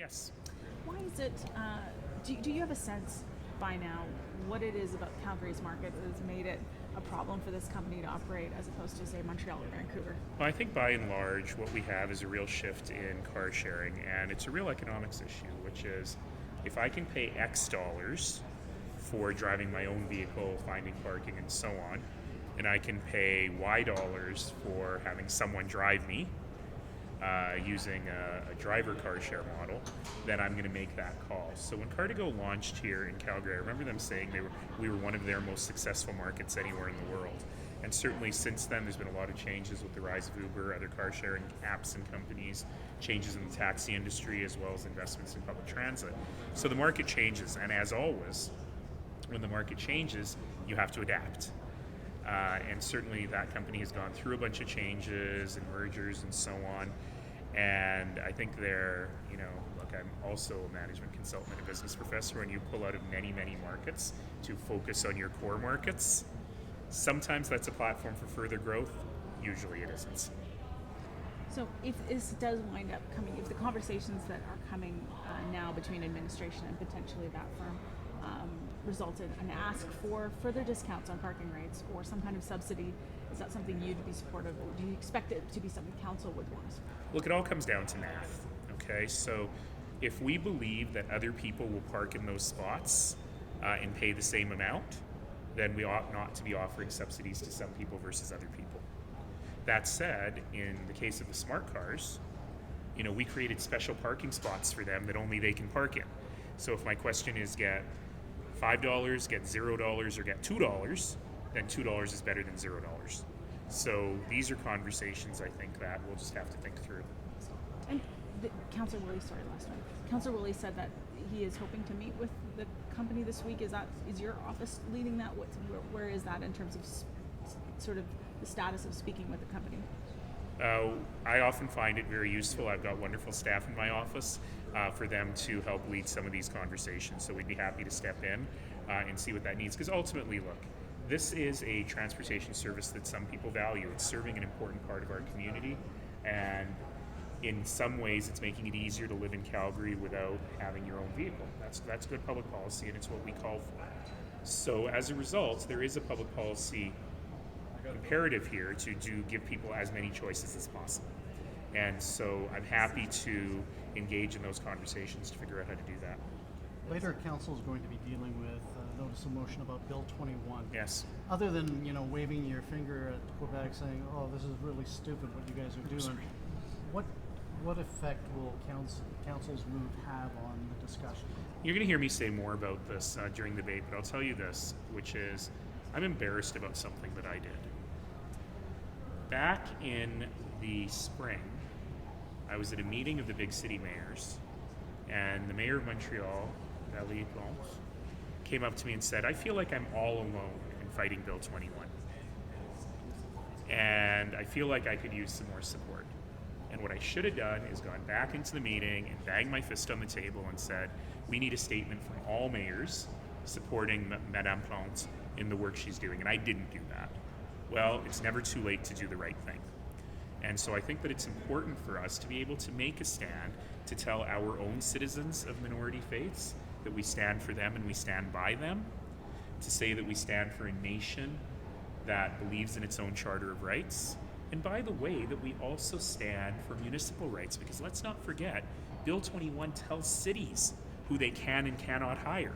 Yes. Why is it, do you have a sense by now what it is about Calgary's market that has made it a problem for this company to operate as opposed to, say, Montreal or Vancouver? Well, I think by and large, what we have is a real shift in car sharing, and it's a real economics issue, which is if I can pay X dollars for driving my own vehicle, finding parking, and so on, and I can pay Y dollars for having someone drive me using a driver car share model, then I'm going to make that call. So when Car2Go launched here in Calgary, I remember them saying we were one of their most successful markets anywhere in the world. And certainly since then, there's been a lot of changes with the rise of Uber, other car sharing apps and companies, changes in the taxi industry, as well as investments in public transit. So the market changes, and as always, when the market changes, you have to adapt. And certainly that company has gone through a bunch of changes and mergers and so on. And I think look, I'm also a management consultant and a business professor. When you pull out of many, many markets to focus on your core markets, sometimes that's a platform for further growth. Usually it isn't. So if this does wind up coming, if the conversations that are coming now between administration and potentially that firm result in an ask for further discounts on parking rates or some kind of subsidy, is that something you'd be supportive of? Do you expect it to be something council would want? Look, it all comes down to math. Okay, so if we believe that other people will park in those spots and pay the same amount, then we ought not to be offering subsidies to some people versus other people. That said, in the case of the smart cars, we created special parking spots for them that only they can park in. So if my question is get $5, get $0, or get $2, then $2 is better than $0. So these are conversations I think that we'll just have to think through. And Councillor Willie, last one. Councillor Willie said that he is hoping to meet with the company this week. Is your office leading that? Where is that in terms of sort of the status of speaking with the company? I often find it very useful. I've got wonderful staff in my office for them to help lead some of these conversations. So we'd be happy to step in and see what that needs. Because ultimately, look, this is a transportation service that some people value. It's serving an important part of our community. And in some ways, it's making it easier to live in Calgary without having your own vehicle. That's good public policy, and it's what we call for. So as a result, there is a public policy imperative here to give people as many choices as possible. And so I'm happy to engage in those conversations to figure out how to do that. Later, council is going to be dealing with a notice of motion about Bill 21. Yes. Other than waving your finger at Quebec saying, "Oh, this is really stupid what you guys are doing," what effect will council's move have on the discussion? You're going to hear me say more about this during the debate, but I'll tell you this, which is I'm embarrassed about something that I did. Back in the spring, I was at a meeting of the big city mayors, and the mayor of Montreal, Valérie Plante, came up to me and said, "I feel like I'm all alone in fighting Bill 21. And I feel like I could use some more support." And what I should have done is gone back into the meeting and banged my fist on the table and said, we need a statement from all mayors supporting Madame Plante in the work she's doing. And I didn't do that. Well, it's never too late to do the right thing. And so I think that it's important for us to be able to make a stand to tell our own citizens of minority faiths that we stand for them and we stand by them, to say that we stand for a nation that believes in its own charter of rights. And by the way, that we also stand for municipal rights, because let's not forget, Bill 21 tells cities who they can and cannot hire,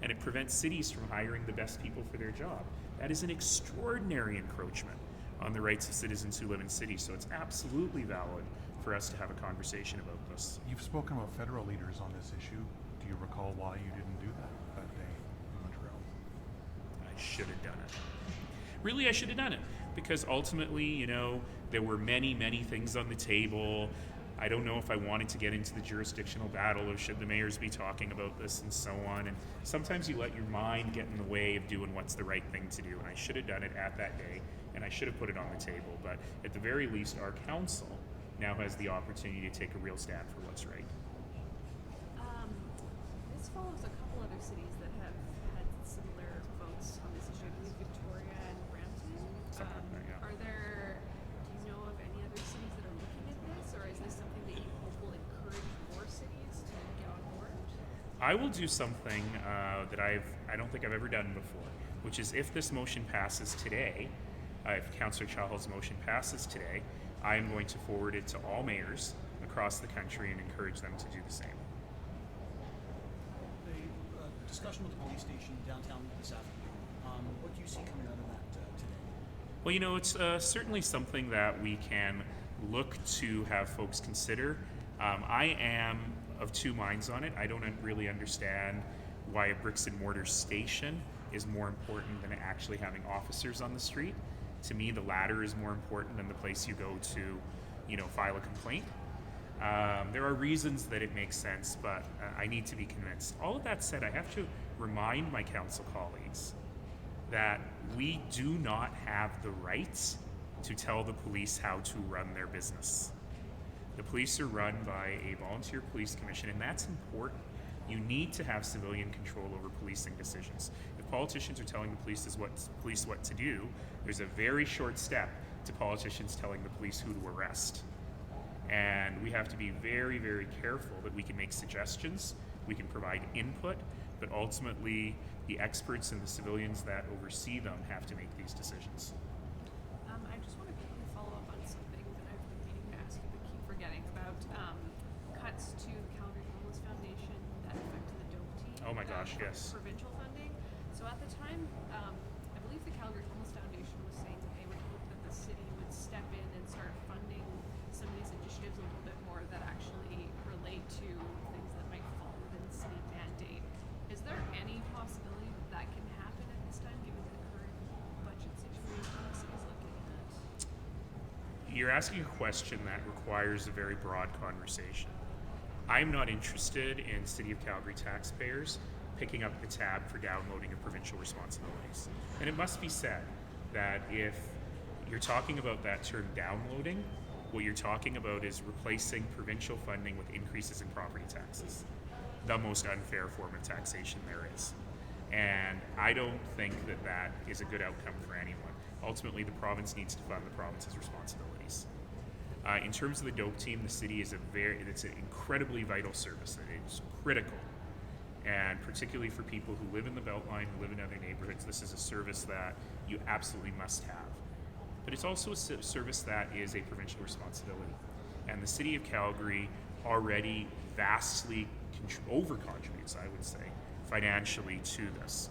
and it prevents cities from hiring the best people for their job. That is an extraordinary encroachment on the rights of citizens who live in cities, so it's absolutely valid for us to have a conversation about this. You've spoken about federal leaders on this issue. Do you recall why you didn't do that day in Montreal? I should have done it. Really, I should have done it, because ultimately, there were many, many things on the table. I don't know if I wanted to get into the jurisdictional battle of should the mayors be talking about this and so on. And sometimes you let your mind get in the way of doing what's the right thing to do. And I should have done it at that day, and I should have put it on the table. But at the very least, our council now has the opportunity to take a real stand for what's right. This follows a couple other cities that have had similar votes on this issue. I believe Victoria and Brampton. Yeah. Do you know of any other cities that are looking at this, or is this something that you hope will encourage more cities to I will do something that I don't think I've ever done before, which is if this motion passes today, if Councillor Chahal's motion passes today, I am going to forward it to all mayors across the country and encourage them to do the same. The discussion with the police station downtown this afternoon. What do you see coming out of that today? Well, you know, it's certainly something that we can look to have folks consider. I am of two minds on it. I don't really understand why a bricks and mortar station is more important than actually having officers on the street. To me, the latter is more important than the place you go to, you know, file a complaint. There are reasons that it makes sense, but I need to be convinced. All of that said, I have to remind my council colleagues that we do not have the rights to tell the police how to run their business. The police are run by a volunteer police commission, and that's important. You need to have civilian control over policing decisions. If politicians are telling the police what to do, there's a very short step to politicians telling the police who to arrest. And we have to be very, very careful that we can make suggestions, we can provide input, but ultimately the experts and the civilians that oversee them have to make these decisions. I just want to quickly follow up on something that I've been meaning to ask you but keep forgetting about. Cuts to the Calgary Homeless Foundation that affected the DOPE team. Oh my gosh, for yes. Provincial funding. So at the time, I believe the Calgary Homeless Foundation was saying that they would hope that the city would step in and start funding some of these initiatives a little bit more that actually relate to things that might fall within city mandate. Is there any possibility that can happen at this time, given the current budget situation the city's looking at? You're asking a question that requires a very broad conversation. I'm not interested in City of Calgary taxpayers picking up the tab for downloading of provincial responsibilities. And it must be said that if you're talking about that term downloading, what you're talking about is replacing provincial funding with increases in property taxes, the most unfair form of taxation there is. And I don't think that that is a good outcome for anyone. Ultimately, the province needs to fund the province's responsibilities. In terms of the DOPE team, the city is it's an incredibly vital service. It's critical. And particularly for people who live in the Beltline, who live in other neighborhoods, this is a service that you absolutely must have. But it's also a service that is a provincial responsibility. And the city of Calgary already vastly over-contributes, I would say, financially to this.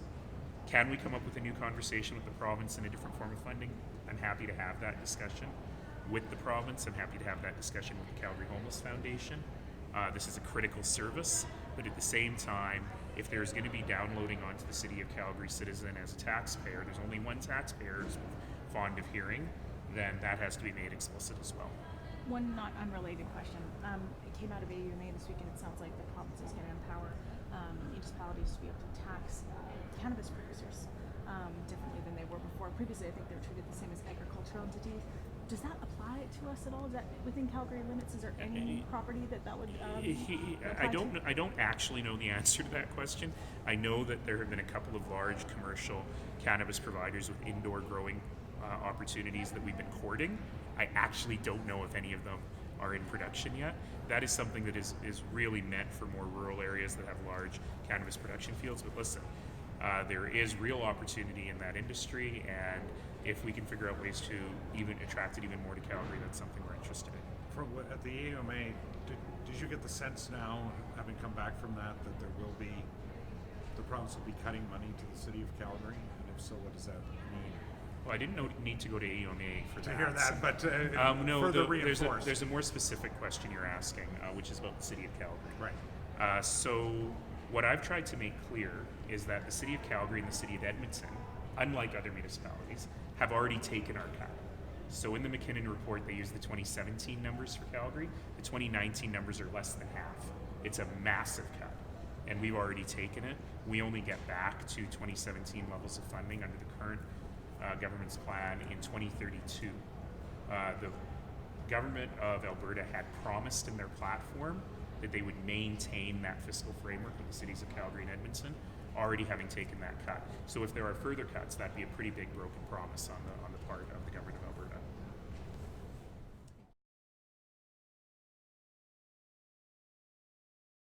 Can we come up with a new conversation with the province in a different form of funding? I'm happy to have that discussion with the province. I'm happy to have that discussion with the Calgary Homeless Foundation. This is a critical service, but at the same time, if there's going to be downloading onto the City of Calgary citizen as a taxpayer, there's only one taxpayer who's fond of hearing, then that has to be made explicit as well. One not unrelated question. It came out of AUMA this week, and it sounds like the province is going to empower municipalities to be able to tax cannabis producers differently than they were before. Previously, I think they were treated the same as agricultural entities. Does that apply to us at all? Is that within Calgary limits? Is there any property that would apply to? I don't actually know the answer to that question. I know that there have been a couple of large commercial cannabis providers with indoor growing opportunities that we've been courting. I actually don't know if any of them are in production yet. That is something that is really meant for more rural areas that have large cannabis production fields. But listen, there is real opportunity in that industry, and if we can figure out ways to even attract it even more to Calgary, that's something we're interested in. At the AUMA, did you get the sense now, having come back from that the province will be cutting money to the city of Calgary? And if so, what does that mean? Well, I didn't need to go to AUMA for that. To hear that, but no, further reinforced. there's a more specific question you're asking, which is about the city of Calgary. Right. So what I've tried to make clear is that the city of Calgary and the city of Edmonton, unlike other municipalities, have already taken our cut. So in the McKinnon report, they use the 2017 numbers for Calgary. The 2019 numbers are less than half. It's a massive cut, and we've already taken it. We only get back to 2017 levels of funding under the current government's plan in 2032. The government of Alberta had promised in their platform that they would maintain that fiscal framework of the cities of Calgary and Edmonton, already having taken that cut. So if there are further cuts, that'd be a pretty big broken promise on the part of the government of